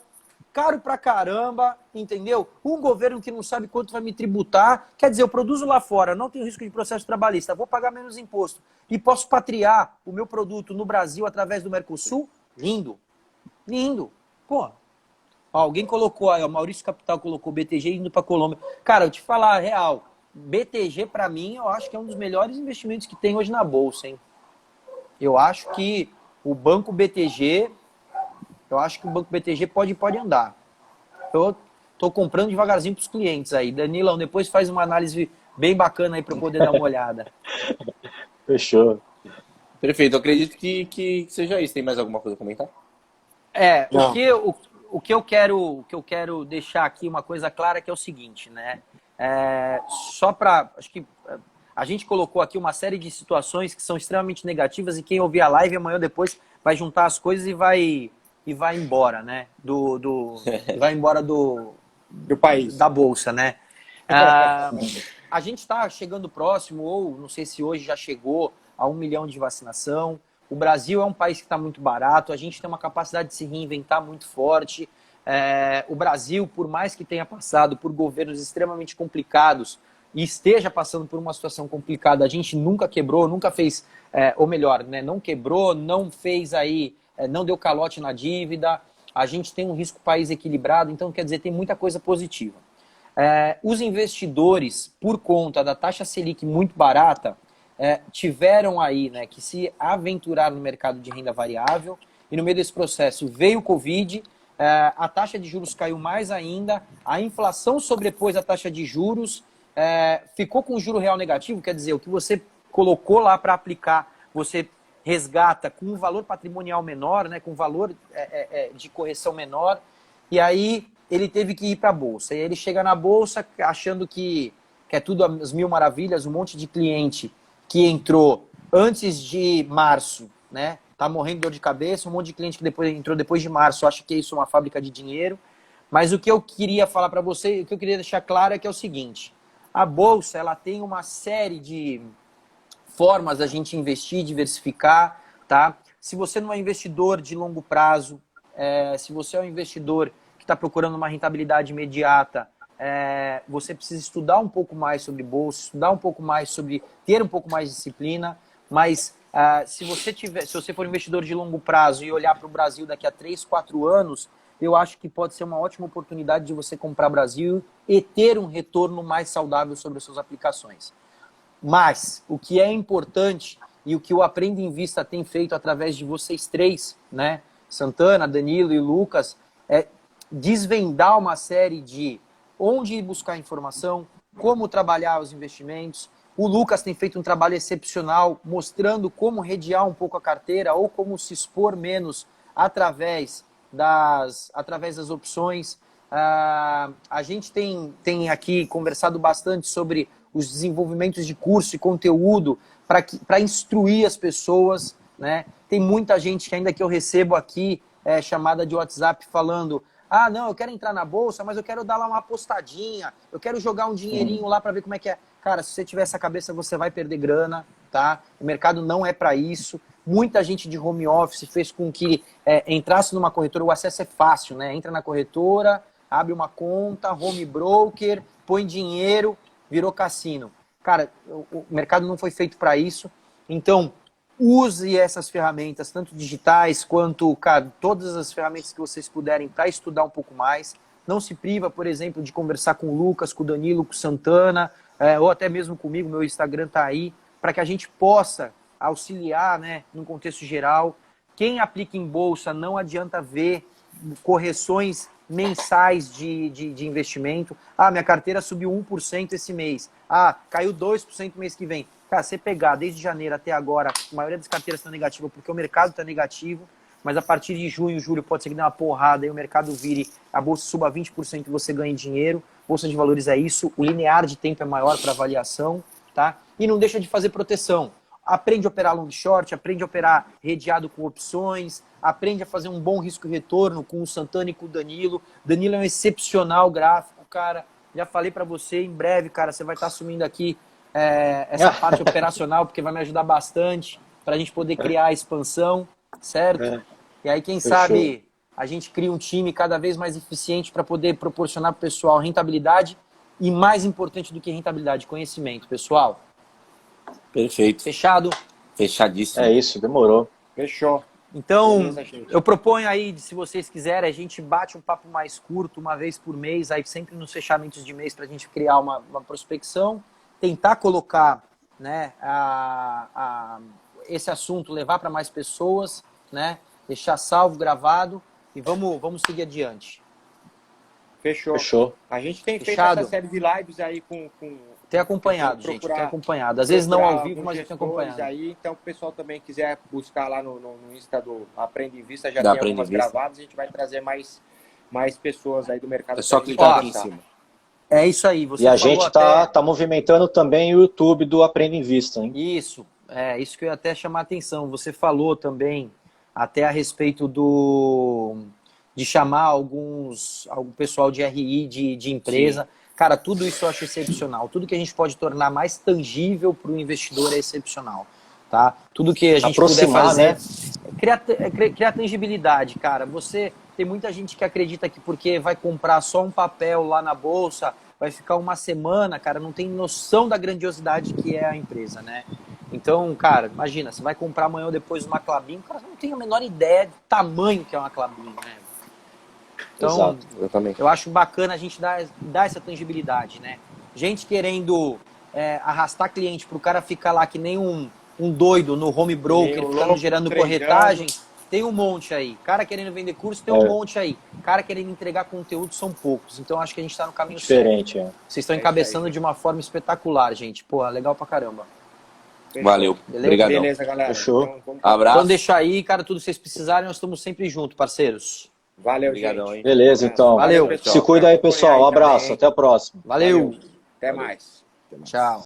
caro pra caramba, entendeu? Um governo que não sabe quanto vai me tributar. Quer dizer, eu produzo lá fora, não tenho risco de processo trabalhista, vou pagar menos imposto. E posso patriar o meu produto no Brasil através do Mercosul? Lindo. Lindo. Pô. Alguém colocou, o Maurício Capital colocou BTG indo para Colômbia. Cara, eu te falar a real, BTG para mim, eu acho que é um dos melhores investimentos que tem hoje na Bolsa, hein? Eu acho que o Banco BTG pode andar. Eu tô comprando devagarzinho para os clientes aí. Danilão, depois faz uma análise bem bacana aí para eu poder dar uma olhada. Fechou. Perfeito, eu acredito que seja isso. Tem mais alguma coisa a comentar? O que eu quero deixar aqui uma coisa clara que é o seguinte, né? Acho que a gente colocou aqui uma série de situações que são extremamente negativas e quem ouvir a live amanhã ou depois vai juntar as coisas e vai embora, né? Vai embora do país, da bolsa, né? A gente está chegando próximo, ou não sei se hoje já chegou a 1 milhão de vacinação. O Brasil é um país que está muito barato, a gente tem uma capacidade de se reinventar muito forte. O Brasil, por mais que tenha passado por governos extremamente complicados e esteja passando por uma situação complicada, a gente nunca quebrou, nunca fez, ou melhor, né, não quebrou, não fez aí, não deu calote na dívida, a gente tem um risco país equilibrado, então quer dizer, tem muita coisa positiva. Os investidores, por conta da taxa Selic muito barata, tiveram aí, né, que se aventurar no mercado de renda variável e no meio desse processo veio o Covid, a taxa de juros caiu mais ainda, a inflação sobrepôs a taxa de juros, ficou com o juro real negativo, quer dizer, o que você colocou lá para aplicar, você resgata com um valor patrimonial menor, né, com valor de correção menor, e aí ele teve que ir para a Bolsa. E aí ele chega na Bolsa achando que é tudo as mil maravilhas, um monte de cliente que entrou antes de março, né? Tá morrendo de dor de cabeça, um monte de cliente que entrou depois de março, acha que isso é uma fábrica de dinheiro. Mas o que eu queria falar para você, o que eu queria deixar claro é que é o seguinte, a Bolsa, ela tem uma série de formas da gente investir, diversificar, tá? Se você não é investidor de longo prazo, se você é um investidor que está procurando uma rentabilidade imediata, você precisa estudar um pouco mais sobre bolsa, estudar um pouco mais sobre ter um pouco mais de disciplina, mas se você for investidor de longo prazo e olhar para o Brasil daqui a 3, 4 anos, eu acho que pode ser uma ótima oportunidade de você comprar Brasil e ter um retorno mais saudável sobre as suas aplicações. Mas o que é importante e o que o Aprenda em Vista tem feito através de vocês três, né, Santana, Danilo e Lucas, é desvendar uma série de onde buscar informação, como trabalhar os investimentos. O Lucas tem feito um trabalho excepcional, mostrando como redear um pouco a carteira ou como se expor menos através das opções. A gente tem aqui conversado bastante sobre os desenvolvimentos de curso e conteúdo para instruir as pessoas, né? Tem muita gente que ainda que eu recebo aqui chamada de WhatsApp falando: ah, não, eu quero entrar na bolsa, mas eu quero dar lá uma apostadinha, eu quero jogar um dinheirinho lá para ver como é que é. Cara, se você tiver essa cabeça, você vai perder grana, tá? O mercado não é para isso. Muita gente de home office fez com que entrasse numa corretora, o acesso é fácil, né? Entra na corretora, abre uma conta, home broker, põe dinheiro, virou cassino. Cara, o mercado não foi feito para isso. Então, use essas ferramentas, tanto digitais quanto, cara, todas as ferramentas que vocês puderem para estudar um pouco mais. Não se priva, por exemplo, de conversar com o Lucas, com o Danilo, com o Santana, ou até mesmo comigo, meu Instagram tá aí, para que a gente possa auxiliar, né, num contexto geral. Quem aplica em bolsa não adianta ver correções mensais de investimento. Ah, minha carteira subiu 1% esse mês. Ah, caiu 2% mês que vem. Cara, você pegar desde janeiro até agora, a maioria das carteiras estão negativas porque o mercado está negativo, mas a partir de junho, julho, pode ser que dê uma porrada e o mercado vire, a bolsa suba 20% e você ganhe dinheiro. Bolsa de valores é isso, o linear de tempo é maior para avaliação, tá? E não deixa de fazer proteção. Aprende a operar long short, aprende a operar redeado com opções, aprende a fazer um bom risco e retorno com o Santana e com o Danilo. Danilo é um excepcional gráfico, cara. Já falei para você, em breve, cara, você vai estar assumindo aqui essa parte operacional, porque vai me ajudar bastante para a gente poder criar a expansão, certo? E aí, quem sabe, a gente cria um time cada vez mais eficiente para poder proporcionar para o pessoal rentabilidade e, mais importante do que rentabilidade, conhecimento, pessoal. Perfeito. Fechado? Fechadíssimo. É isso, demorou. Fechou. Então, Beleza, gente. eu proponho aí, se vocês quiserem, a gente bate um papo mais curto, uma vez por mês, aí sempre nos fechamentos de mês, para a gente criar uma prospecção, tentar colocar, né, esse assunto, levar para mais pessoas, né, deixar salvo, gravado, e vamos seguir adiante. Fechou. A gente tem feito Fechado. essa série de lives aí com Tem acompanhado, gente, tem acompanhado. Às vezes não ao vivo, mas eu tenho acompanhado. Aí, então, o pessoal também quiser buscar lá no Insta do Aprende em Vista, já Da tem Aprende algumas em Vista. gravadas, a gente vai trazer mais pessoas aí do mercado. É só pra gente clicar aqui em conversar. cima. É isso aí. Você E a falou gente até... tá movimentando também o YouTube do Aprende em Vista, hein? Isso que eu ia até chamar a atenção. Você falou também até a respeito de chamar algum pessoal de RI, de empresa. Sim. Cara, tudo isso eu acho excepcional. Tudo que a gente pode tornar mais tangível para o investidor é excepcional. Tá? Tudo que a gente puder fazer, né? Criar tangibilidade, cara. Tem muita gente que acredita que porque vai comprar só um papel lá na bolsa, vai ficar uma semana, cara, não tem noção da grandiosidade que é a empresa, né? Então, cara, imagina, você vai comprar amanhã ou depois uma Klabin, cara, não tem a menor ideia do tamanho que é uma Klabin, né? Então, exatamente. Eu acho bacana a gente dar essa tangibilidade, né? Gente querendo arrastar cliente para o cara ficar lá que nem um doido no home broker, ficando gerando corretagem, tem um monte aí. Cara querendo vender curso, tem um monte aí. Cara querendo entregar conteúdo, são poucos. Então, acho que a gente está no caminho diferente, certo. Vocês estão encabeçando de uma forma espetacular, gente. Pô, legal pra caramba. Valeu. Obrigadão. Beleza, galera. Fechou. Então, Abraço. Então deixa aí, cara, tudo que vocês precisarem, nós estamos sempre juntos, parceiros. Valeu, Obrigadão, gente. hein? Beleza, então. Valeu, pessoal. Se cuida aí, pessoal. Um abraço. Até a próxima. Valeu. Até mais. Tchau.